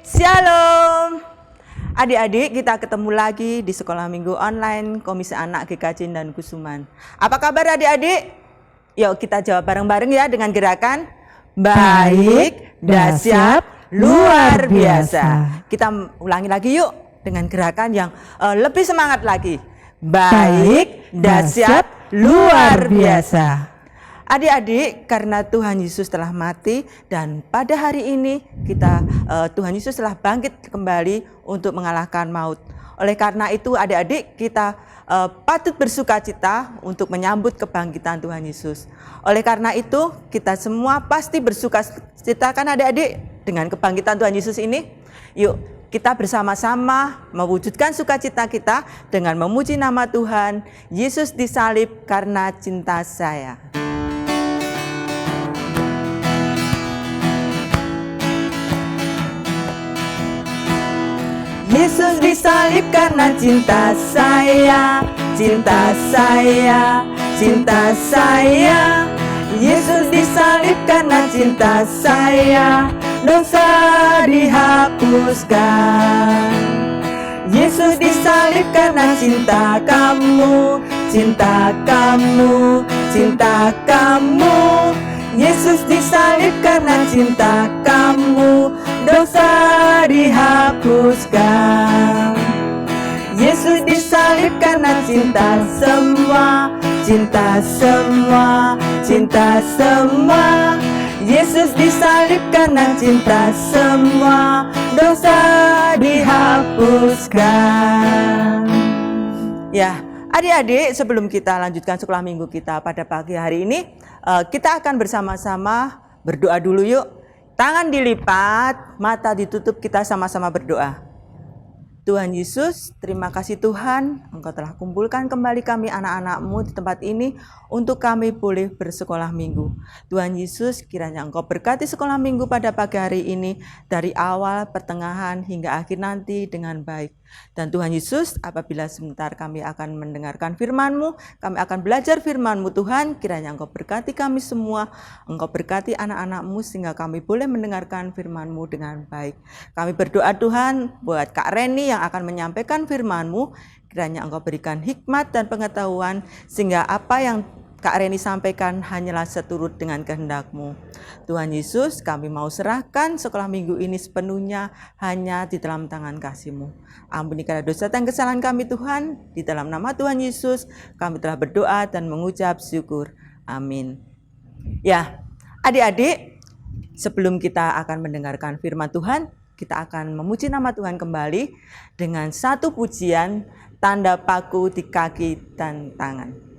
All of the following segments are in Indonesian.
Shalom. Adik-adik, kita ketemu lagi di Sekolah Minggu Online Komisi Anak GKJ dan Kusuman. Apa kabar adik-adik? Yuk kita jawab bareng-bareng ya dengan gerakan baik, dahsyat, luar biasa. Kita ulangi lagi yuk dengan gerakan yang lebih semangat lagi. Baik, dahsyat, luar biasa. Adik-adik, karena Tuhan Yesus telah mati dan pada hari ini Tuhan Yesus telah bangkit kembali untuk mengalahkan maut. Oleh karena itu adik-adik, kita patut bersukacita untuk menyambut kebangkitan Tuhan Yesus. Oleh karena itu kita semua pasti bersukacita kan adik-adik dengan kebangkitan Tuhan Yesus ini. Yuk kita bersama-sama mewujudkan sukacita kita dengan memuji nama Tuhan. Yesus disalib karena cinta saya. Yesus disalib karena cinta saya, cinta saya, cinta saya. Yesus disalib karena cinta saya, dosa dihapuskan. Yesus disalib karena cinta kamu, cinta kamu, cinta kamu. Yesus disalib karena cinta kamu, dosa dihapuskan. Yesus disalib karena cinta semua, cinta semua, cinta semua. Yesus disalib karena cinta semua, dosa dihapuskan. Ya, adik-adik, sebelum kita lanjutkan sekolah minggu kita pada pagi hari ini, kita akan bersama-sama berdoa dulu yuk. Tangan dilipat, mata ditutup, kita sama-sama berdoa. Tuhan Yesus, terima kasih Tuhan, Engkau telah kumpulkan kembali kami anak-anak-Mu di tempat ini untuk kami boleh bersekolah minggu. Tuhan Yesus, kiranya Engkau berkati sekolah minggu pada pagi hari ini dari awal, pertengahan, hingga akhir nanti dengan baik. Dan Tuhan Yesus, apabila sebentar kami akan mendengarkan firman-Mu, kami akan belajar firman-Mu Tuhan, kiranya Engkau berkati kami semua, Engkau berkati anak-anak-Mu sehingga kami boleh mendengarkan firman-Mu dengan baik. Kami berdoa Tuhan buat Kak Reni yang akan menyampaikan firman-Mu, kiranya Engkau berikan hikmat dan pengetahuan sehingga apa yang Kak Reni sampaikan hanyalah seturut dengan kehendak-Mu. Tuhan Yesus, kami mau serahkan sekolah minggu ini sepenuhnya hanya di dalam tangan kasih-Mu. Ampuni karena dosa dan kesalahan kami Tuhan, di dalam nama Tuhan Yesus kami telah berdoa dan mengucap syukur. Amin. Ya, adik-adik, sebelum kita akan mendengarkan firman Tuhan, kita akan memuji nama Tuhan kembali dengan satu pujian, tanda paku di kaki dan tangan.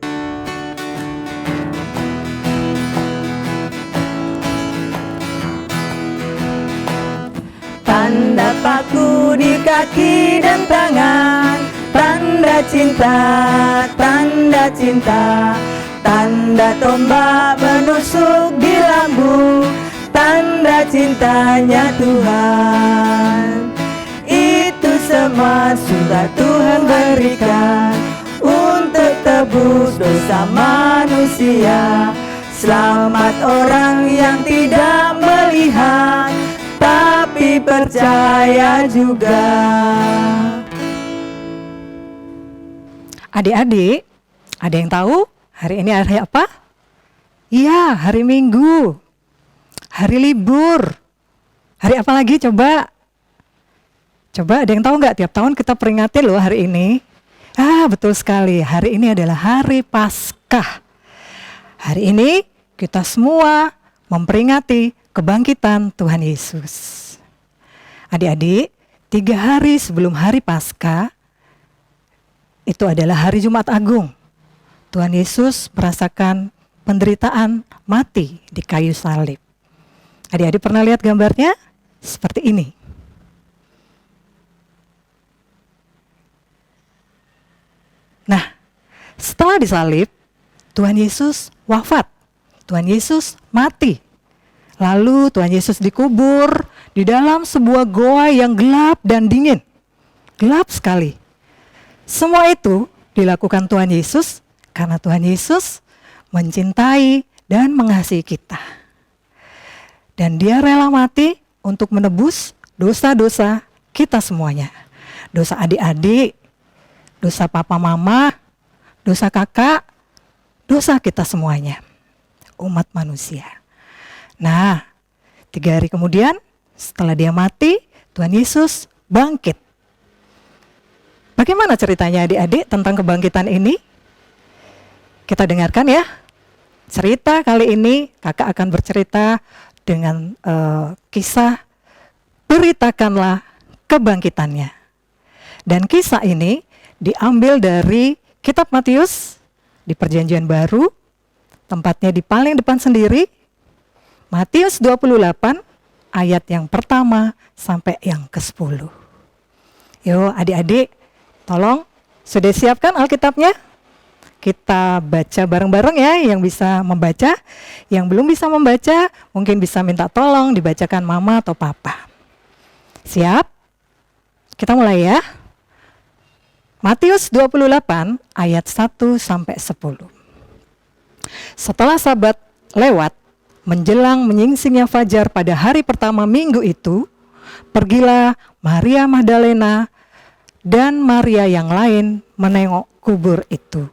Tanda paku di kaki dan tangan, tanda cinta, tanda cinta, tanda tombak menusuk di lambung, tanda cintanya Tuhan. Itu semua sudah Tuhan berikan untuk tebus dosa manusia. Selamat orang yang tidak melihat tapi percaya juga. Adik-adik, ada yang tahu hari ini hari apa? Iya, hari Minggu. Hari libur. Hari apa lagi coba? Coba ada yang tahu nggak? Tiap tahun kita peringati loh hari ini. Betul sekali. Hari ini adalah hari Paskah. Hari ini kita semua memperingati kebangkitan Tuhan Yesus. Adik-adik, 3 hari sebelum hari Paskah, itu adalah hari Jumat Agung. Tuhan Yesus merasakan penderitaan mati di kayu salib. Adik-adik pernah lihat gambarnya? Seperti ini. Nah, setelah disalib, Tuhan Yesus wafat. Tuhan Yesus mati. Lalu Tuhan Yesus dikubur di dalam sebuah goa yang gelap dan dingin. Gelap sekali. Semua itu dilakukan Tuhan Yesus karena Tuhan Yesus mencintai dan mengasihi kita. Dan Dia rela mati untuk menebus dosa-dosa kita semuanya. Dosa adik-adik, dosa papa mama, dosa kakak, dosa kita semuanya, umat manusia. Nah, 3 hari kemudian setelah dia mati, Tuhan Yesus bangkit. Bagaimana ceritanya adik-adik tentang kebangkitan ini? Kita dengarkan ya. Cerita kali ini kakak akan bercerita dengan kisah beritakanlah kebangkitannya. Dan kisah ini diambil dari kitab Matius di Perjanjian Baru, tempatnya di paling depan sendiri, Matius 28 ayat yang pertama sampai yang ke-10. Yuk adik-adik, tolong sudah siapkan Alkitabnya? Kita baca bareng-bareng ya, yang bisa membaca. Yang belum bisa membaca, mungkin bisa minta tolong dibacakan mama atau papa. Siap? Kita mulai ya. Matius 28 ayat 1 sampai 10. Setelah Sabat lewat, menjelang menyingsingnya fajar pada hari pertama minggu itu, pergilah Maria Magdalena dan Maria yang lain menengok kubur itu.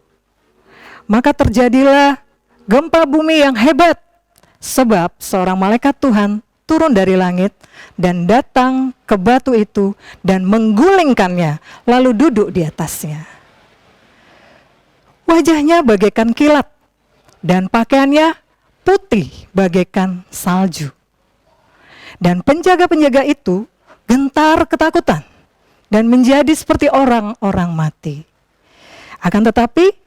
Maka terjadilah gempa bumi yang hebat, sebab seorang malaikat Tuhan turun dari langit dan datang ke batu itu dan menggulingkannya, lalu duduk di atasnya. Wajahnya bagaikan kilat dan pakaiannya putih bagaikan salju. Dan penjaga-penjaga itu gentar ketakutan dan menjadi seperti orang-orang mati. Akan tetapi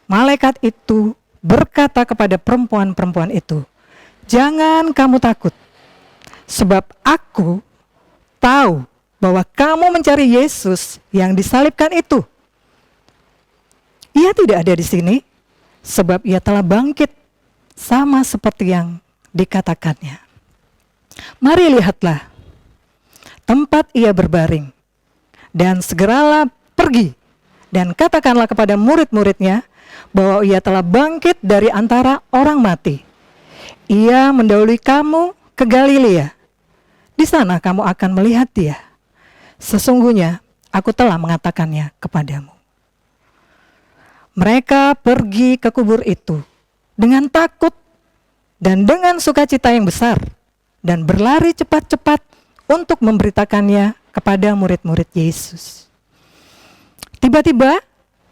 malaikat itu berkata kepada perempuan-perempuan itu, "Jangan kamu takut, sebab aku tahu bahwa kamu mencari Yesus yang disalibkan itu. Ia tidak ada di sini, sebab ia telah bangkit sama seperti yang dikatakannya. Mari lihatlah tempat ia berbaring, dan segeralah pergi dan katakanlah kepada murid-muridnya bahwa ia telah bangkit dari antara orang mati. Ia mendahului kamu ke Galilea. Di sana kamu akan melihat dia. Sesungguhnya aku telah mengatakannya kepadamu." Mereka pergi ke kubur itu dengan takut dan dengan sukacita yang besar, dan berlari cepat-cepat untuk memberitakannya kepada murid-murid Yesus. Tiba-tiba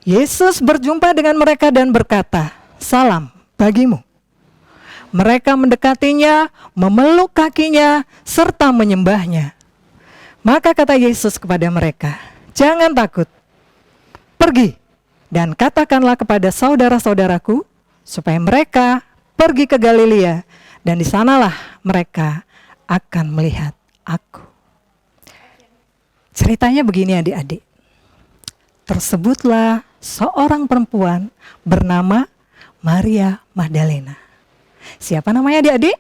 Yesus berjumpa dengan mereka dan berkata, "Salam bagimu." Mereka mendekatinya, memeluk kakinya, serta menyembahnya. Maka kata Yesus kepada mereka, "Jangan takut. Pergi dan katakanlah kepada saudara-saudaraku supaya mereka pergi ke Galilea, dan di sanalah mereka akan melihat aku." Ceritanya begini adik-adik. Tersebutlah seorang perempuan bernama Maria Magdalena. Siapa namanya adik-adik?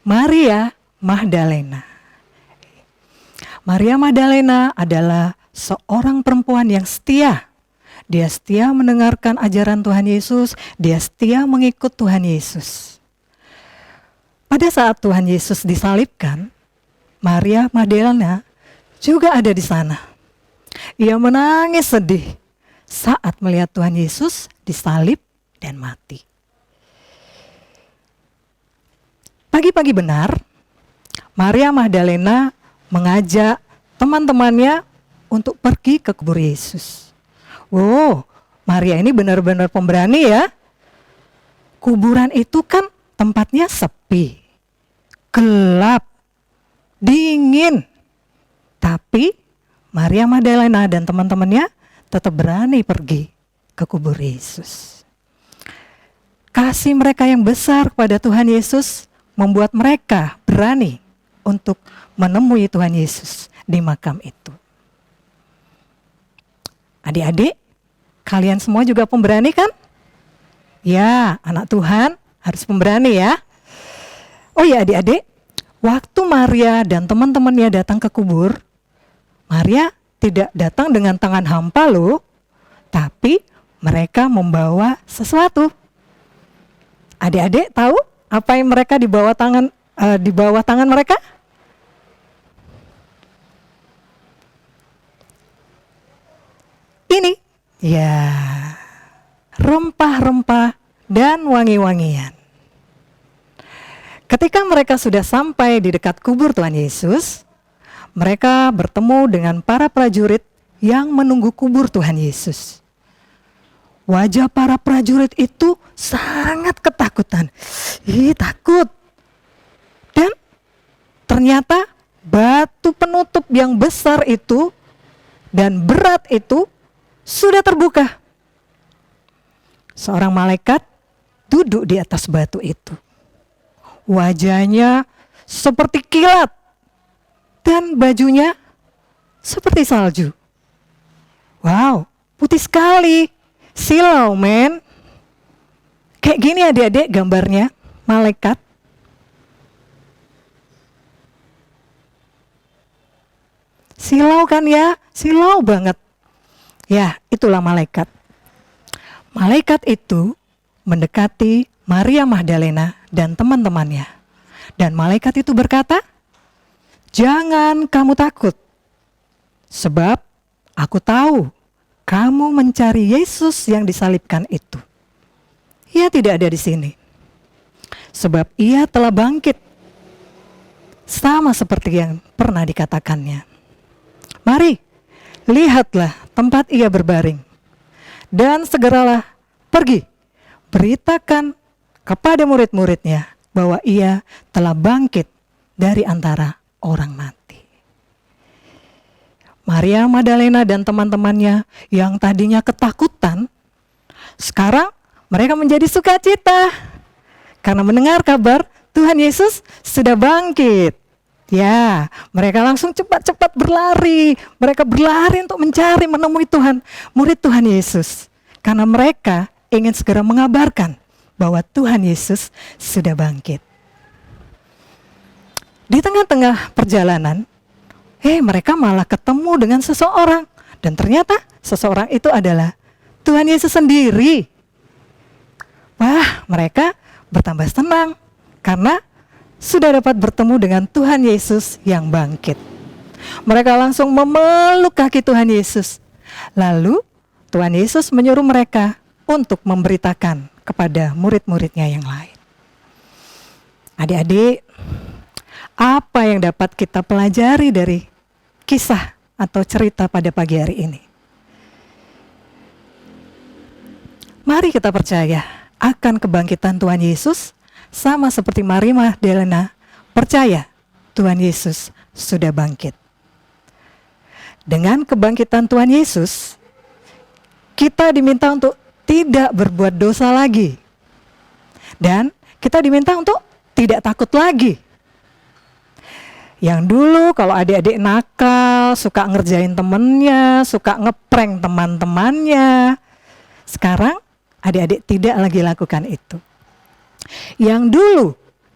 Maria Magdalena. Maria Magdalena adalah seorang perempuan yang setia. Dia setia mendengarkan ajaran Tuhan Yesus, dia setia mengikut Tuhan Yesus. Pada saat Tuhan Yesus disalibkan, Maria Magdalena juga ada di sana. Ia menangis sedih saat melihat Tuhan Yesus disalib dan mati. Pagi-pagi benar, Maria Magdalena mengajak teman-temannya untuk pergi ke kubur Yesus. Wow, Maria ini benar-benar pemberani ya. Kuburan itu kan tempatnya sepi, gelap, dingin. Tapi Maria Magdalena dan teman-temannya tetap berani pergi ke kubur Yesus. Kasih mereka yang besar kepada Tuhan Yesus membuat mereka berani untuk menemui Tuhan Yesus di makam itu. Adik-adik, kalian semua juga pemberani kan? Ya, anak Tuhan harus pemberani ya. Oh ya adik-adik, waktu Maria dan teman-temannya datang ke kubur, Maria tidak datang dengan tangan hampa loh, tapi mereka membawa sesuatu. Adik-adik tahu apa yang mereka di bawah tangan mereka? ini? Ya, rempah-rempah dan wangi-wangian. Ketika mereka sudah sampai di dekat kubur Tuhan Yesus, mereka bertemu dengan para prajurit yang menunggu kubur Tuhan Yesus. Wajah para prajurit itu sangat ketakutan. Takut. Dan ternyata batu penutup yang besar itu dan berat itu sudah terbuka. Seorang malaikat duduk di atas batu itu. Wajahnya seperti kilat dan bajunya seperti salju. Wow, putih sekali. Silau, men. Kayak gini adik-adik gambarnya malaikat. Silau kan ya? Silau banget. Ya, itulah malaikat. Malaikat itu mendekati Maria Magdalena dan teman-temannya. Dan malaikat itu berkata, "Jangan kamu takut, sebab aku tahu kamu mencari Yesus yang disalibkan itu. Ia tidak ada di sini, sebab ia telah bangkit, sama seperti yang pernah dikatakannya. Mari, lihatlah tempat ia berbaring, dan segeralah pergi, beritakan kepada murid-muridnya bahwa ia telah bangkit dari antara orang mati." Maria Magdalena dan teman-temannya yang tadinya ketakutan, sekarang mereka menjadi sukacita karena mendengar kabar Tuhan Yesus sudah bangkit. Ya, mereka langsung cepat-cepat berlari. Mereka berlari untuk mencari, menemui Tuhan, murid Tuhan Yesus. Karena mereka ingin segera mengabarkan bahwa Tuhan Yesus sudah bangkit. Di tengah-tengah perjalanan, mereka malah ketemu dengan seseorang. Dan ternyata seseorang itu adalah Tuhan Yesus sendiri. Wah, mereka bertambah senang karena sudah dapat bertemu dengan Tuhan Yesus yang bangkit. Mereka langsung memeluk kaki Tuhan Yesus. Lalu Tuhan Yesus menyuruh mereka untuk memberitakan kepada murid-muridnya yang lain. Adik-adik, apa yang dapat kita pelajari dari kisah atau cerita pada pagi hari ini? Mari kita percaya akan kebangkitan Tuhan Yesus, sama seperti Maria Magdalena percaya Tuhan Yesus sudah bangkit. Dengan kebangkitan Tuhan Yesus, kita diminta untuk tidak berbuat dosa lagi. Dan kita diminta untuk tidak takut lagi. Yang dulu kalau adik-adik nakal, suka ngerjain temennya, suka ngeprank teman-temannya, sekarang adik-adik tidak lagi lakukan itu. Yang dulu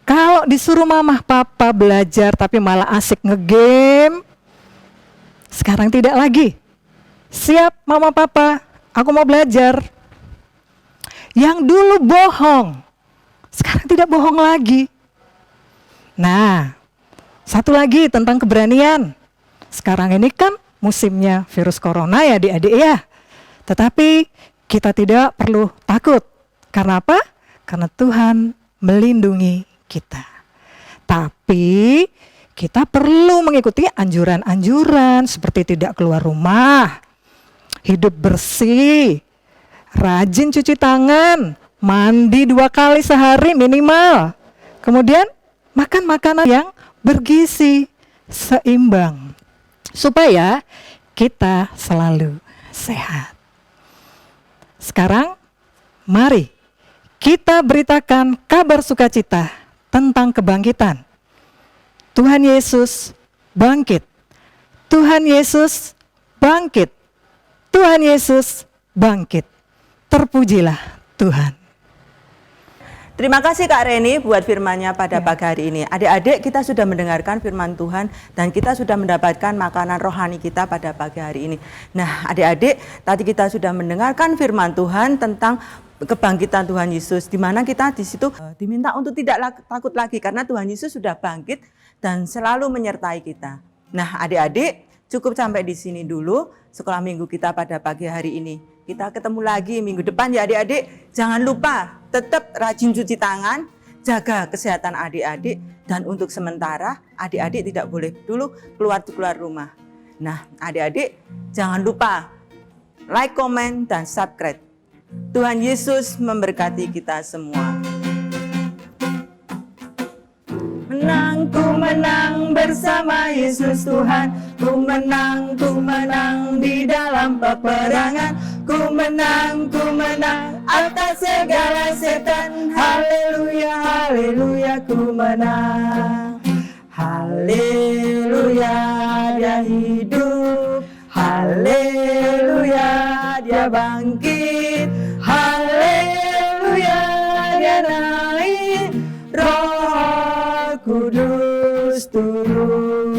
kalau disuruh mama papa belajar tapi malah asik ngegame, sekarang tidak lagi. Siap mama papa, aku mau belajar. Yang dulu bohong, sekarang tidak bohong lagi. Nah, satu lagi tentang keberanian. Sekarang ini kan musimnya virus corona ya adik-adik ya. Tetapi kita tidak perlu takut. Karena apa? Karena Tuhan melindungi kita. Tapi kita perlu mengikuti anjuran-anjuran seperti tidak keluar rumah, hidup bersih, rajin cuci tangan, mandi 2 kali sehari minimal. Kemudian makan makanan yang bergizi, seimbang, supaya kita selalu sehat. Sekarang mari kita beritakan kabar sukacita tentang kebangkitan. Tuhan Yesus bangkit. Tuhan Yesus bangkit. Tuhan Yesus bangkit. Terpujilah Tuhan. Terima kasih Kak Reni buat firman-Nya pada pagi hari ini. Adik-adik, kita sudah mendengarkan firman Tuhan dan kita sudah mendapatkan makanan rohani kita pada pagi hari ini. Nah, adik-adik, tadi kita sudah mendengarkan firman Tuhan tentang kebangkitan Tuhan Yesus, di mana kita di situ diminta untuk tidak takut lagi karena Tuhan Yesus sudah bangkit dan selalu menyertai kita. Nah, adik-adik, cukup sampai di sini dulu sekolah minggu kita pada pagi hari ini. Kita ketemu lagi minggu depan ya adik-adik. Jangan lupa tetap rajin cuci tangan, jaga kesehatan adik-adik, dan untuk sementara adik-adik tidak boleh dulu keluar rumah. Nah, adik-adik jangan lupa like, komen, dan subscribe. Tuhan Yesus memberkati kita semua. Menang, ku menang bersama Yesus Tuhan. Ku menang di dalam peperangan. Ku menang atas segala setan. Haleluya, haleluya, ku menang. Haleluya, dia hidup. Haleluya, dia bangkit. Haleluya, dia naik. Roh Kudus turun.